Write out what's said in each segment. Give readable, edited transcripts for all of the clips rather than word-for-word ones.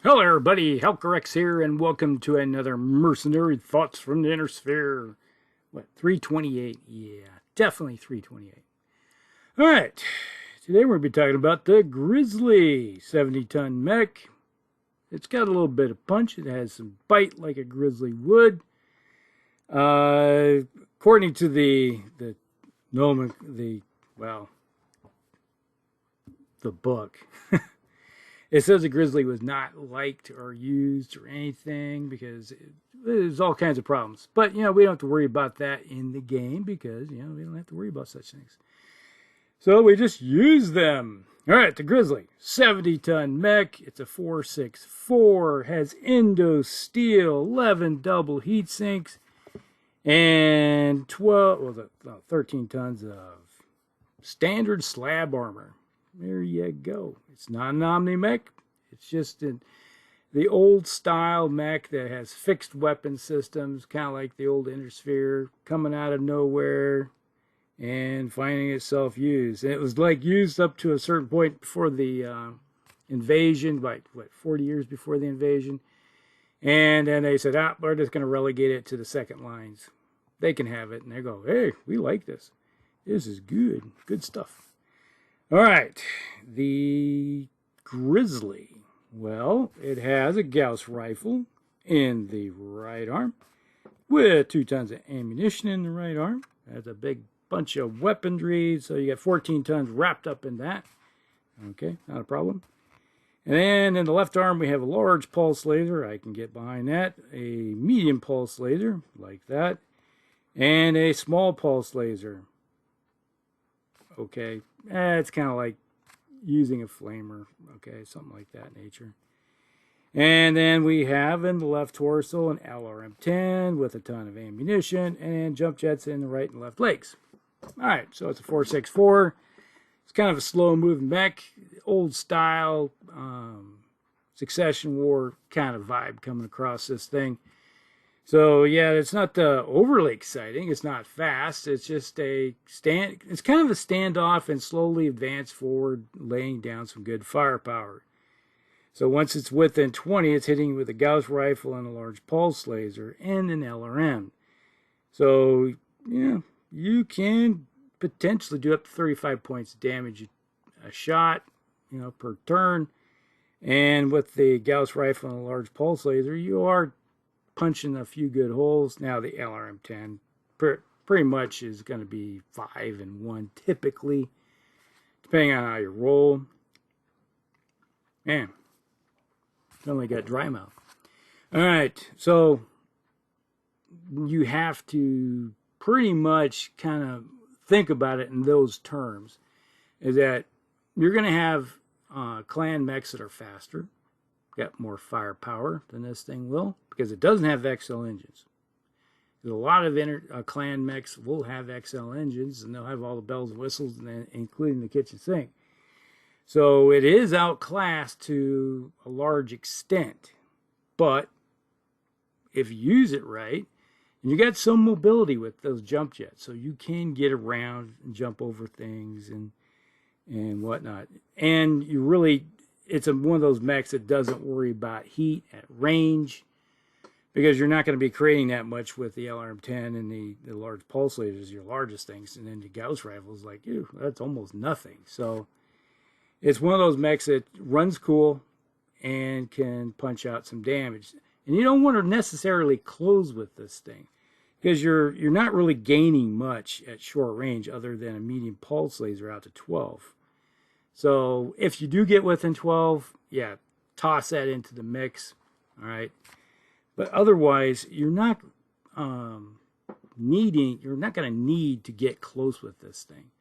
Hello everybody, Helcorex here, and welcome to another Mercenary Thoughts from the Inner Sphere. What, 328? Yeah, definitely 328. Alright, today we're going to be talking about the Grizzly 70-ton mech. It's got a little bit of punch, it has some bite like a Grizzly would. According to the book. It says the Grizzly was not liked or used or anything because there's all kinds of problems. But, we don't have to worry about that in the game because, we don't have to worry about such things. So we just use them. All right, the Grizzly, 70-ton mech. It's a 464, has Indo steel, 11 double heat sinks, and 13 tons of standard slab armor. There you go. It's not an Omni mech. It's just the old style mech that has fixed weapon systems, kind of like the old Intersphere, coming out of nowhere and finding itself used. And it was like used up to a certain point before the invasion, like 40 years before the invasion. And then they said, we're just going to relegate it to the second lines. They can have it. And they go, hey, we like this. This is good. Good stuff. All right, the Grizzly. Well, it has a Gauss rifle in the right arm with 2 tons of ammunition in the right arm. Has a big bunch of weaponry, so you got 14 tons wrapped up in that. Okay, not a problem. And then in the left arm, we have a large pulse laser. I can get behind that. A medium pulse laser, like that. And a small pulse laser. Okay, it's kind of like using a flamer, okay, something like that nature. And then we have in the left torso an LRM-10 with a ton of ammunition and jump jets in the right and left legs. All right, so it's a 464. It's kind of a slow-moving mech, old style, Succession War kind of vibe coming across this thing. So yeah, it's not overly exciting. It's not fast. It's just it's kind of a standoff and slowly advance forward, laying down some good firepower. So once it's within 20, it's hitting with a Gauss rifle and a large pulse laser and an LRM. So yeah, you can potentially do up to 35 points of damage a shot, per turn. And with the Gauss rifle and a large pulse laser, you are punching a few good holes. Now the LRM-10 pretty much is going to be 5 and 1 typically, depending on how you roll. Man, only got dry mouth. All right, so you have to pretty much kind of think about it in those terms. Is that you're going to have clan mechs that are faster, got more firepower than this thing will, because it doesn't have XL engines. There's a lot of clan mechs will have XL engines, and they'll have all the bells and whistles, including the kitchen sink. So it is outclassed to a large extent. But if you use it right, and you got some mobility with those jump jets, so you can get around and jump over things and whatnot. And you really, it's one of those mechs that doesn't worry about heat at range, because you're not going to be creating that much with the LRM-10 and the large pulse lasers, your largest things. And then the Gauss rifle is like, ew, that's almost nothing. So it's one of those mechs that runs cool and can punch out some damage. And you don't want to necessarily close with this thing, because you're not really gaining much at short range other than a medium pulse laser out to 12. So if you do get within 12, yeah, toss that into the mix, all right? But otherwise, you're not going to need to get close with this thing.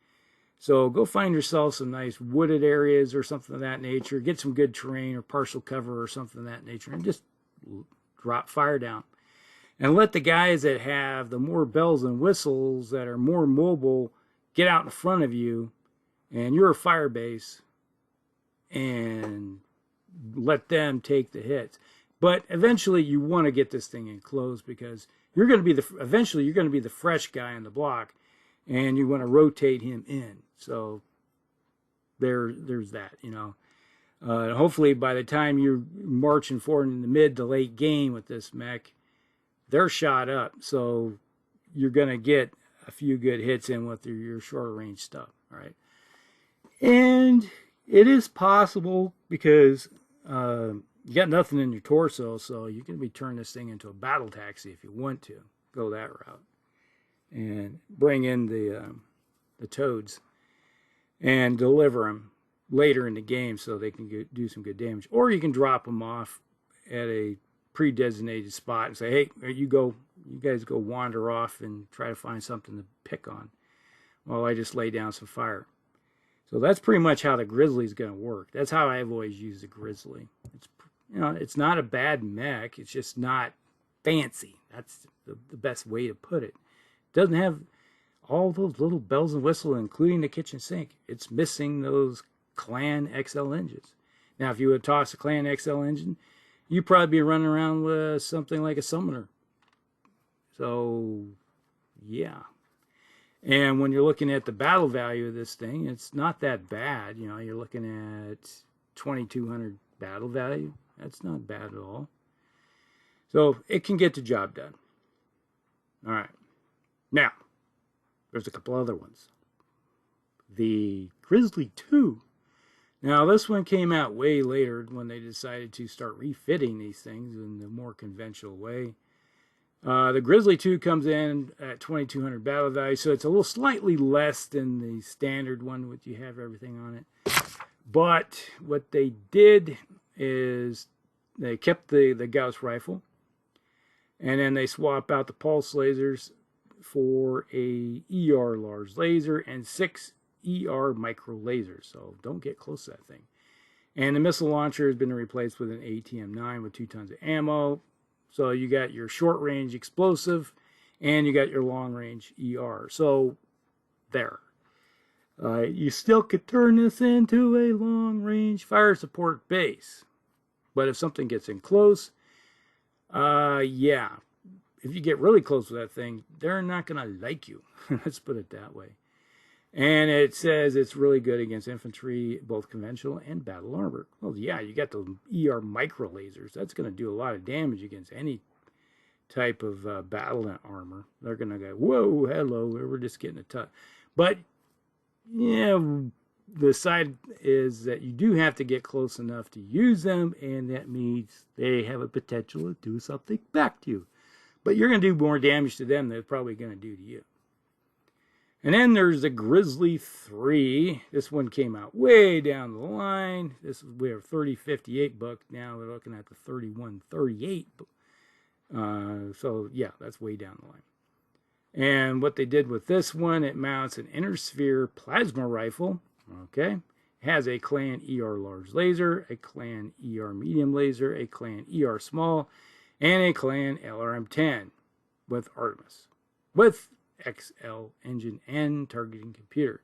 So go find yourself some nice wooded areas or something of that nature. Get some good terrain or partial cover or something of that nature, and just drop fire down. And let the guys that have the more bells and whistles, that are more mobile, get out in front of you, and you're a fire base, and let them take the hits. But eventually you want to get this thing in close, because you're going to be eventually you're going to be the fresh guy on the block, and you want to rotate him in. So there's that, Hopefully by the time you're marching forward in the mid to late game with this mech, they're shot up. So you're going to get a few good hits in with your shorter range stuff. All right. And it is possible because you got nothing in your torso, so you can be turning this thing into a battle taxi if you want to go that route and bring in the toads and deliver them later in the game so they can do some good damage. Or you can drop them off at a pre-designated spot and say, hey, you guys go wander off and try to find something to pick on while I just lay down some fire. So that's pretty much how the Grizzly is going to work. That's how I've always used the Grizzly. It's not a bad mech. It's just not fancy. That's the best way to put it. It doesn't have all those little bells and whistles, including the kitchen sink. It's missing those Clan XL engines. Now, if you would toss a Clan XL engine, you'd probably be running around with something like a Summoner. So, yeah. And when you're looking at the battle value of this thing, it's not that bad. You're looking at 2,200 battle value. That's not bad at all. So it can get the job done. All right. Now, there's a couple other ones. The Grizzly 2. Now, this one came out way later when they decided to start refitting these things in the more conventional way. The Grizzly 2 comes in at 2,200 battle value, so it's a little slightly less than the standard one, which you have everything on it. But what they did is they kept the Gauss rifle, and then they swap out the pulse lasers for a ER large laser and 6 ER micro lasers, so don't get close to that thing. And the missile launcher has been replaced with an ATM-9 with 2 tons of ammo. So you got your short range explosive and you got your long range ER. So there. You still could turn this into a long range fire support base. But if something gets in close, yeah. If you get really close with that thing, they're not going to like you. Let's put it that way. And it says it's really good against infantry, both conventional and battle armor. Well, yeah, you got the ER micro lasers. That's going to do a lot of damage against any type of battle armor. They're going to go, whoa, hello, we're just getting a touch. But, yeah, the side is that you do have to get close enough to use them, and that means they have a potential to do something back to you. But you're going to do more damage to them than they're probably going to do to you. And then there's the Grizzly 3. This one came out way down the line. We have 3058 book. Now we're looking at the 3138. So yeah, that's way down the line. And what they did with this one, it mounts an inner sphere plasma rifle. Okay, it has a Clan ER large laser, a Clan ER medium laser, a Clan ER small, and a Clan LRM-10 with Artemis, with XL engine and targeting computer.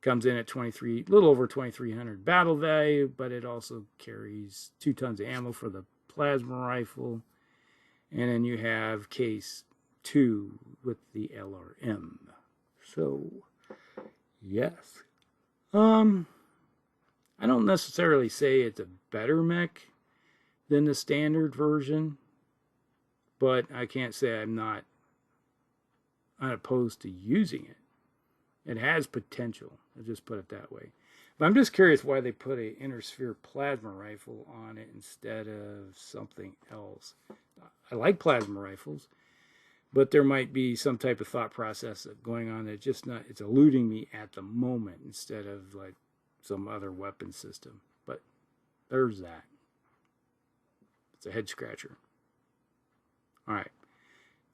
Comes in at little over 2,300 battle value, but it also carries 2 tons of ammo for the plasma rifle. And then you have case 2 with the LRM. So, yes. I don't necessarily say it's a better mech than the standard version, but I can't say I'm not unopposed to using it. It has potential. I'll just put it that way. But I'm just curious why they put a inner sphere plasma rifle on it instead of something else. I like plasma rifles, but there might be some type of thought process going on that it's eluding me at the moment instead of like some other weapon system. But there's that. It's a head scratcher. All right.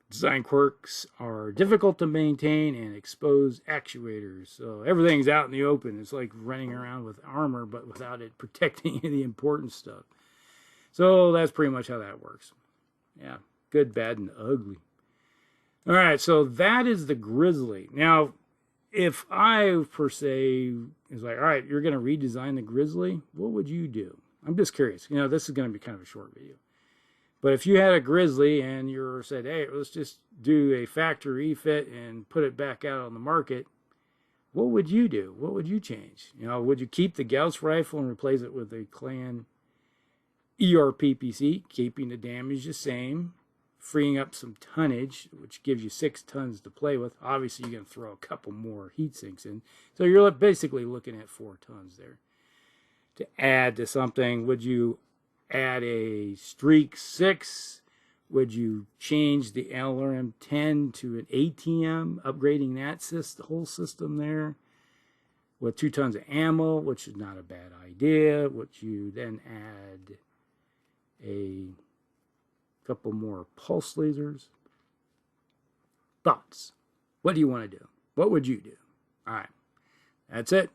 Design quirks are difficult to maintain and expose actuators. So everything's out in the open. It's like running around with armor, but without it protecting any important stuff. So that's pretty much how that works. Yeah, good, bad, and ugly. All right, so that is the Grizzly. Now, if I, per se, is like, all right, you're going to redesign the Grizzly, what would you do? I'm just curious. This is going to be kind of a short video. But if you had a Grizzly and you said, hey, let's just do a factory refit and put it back out on the market, what would you do? What would you change? You know, would you keep the Gauss rifle and replace it with a Clan ERPPC, keeping the damage the same, freeing up some tonnage, which gives you 6 tons to play with? Obviously, you're going to throw a couple more heat sinks in. So you're basically looking at 4 tons there. To add to something, would you add a Streak 6? Would you change the LRM-10 to an ATM, upgrading that whole system there with 2 tons of ammo, which is not a bad idea? Would you then add a couple more pulse lasers? Thoughts? What do you want to do? What would you do? All right, that's it.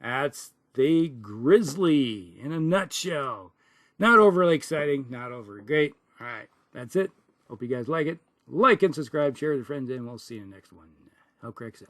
That's the Grizzly in a nutshell. Not overly exciting, not overly great. All right. That's it. Hope you guys like it. Like and subscribe, share with your friends, and we'll see you in the next one. Hellcracks out.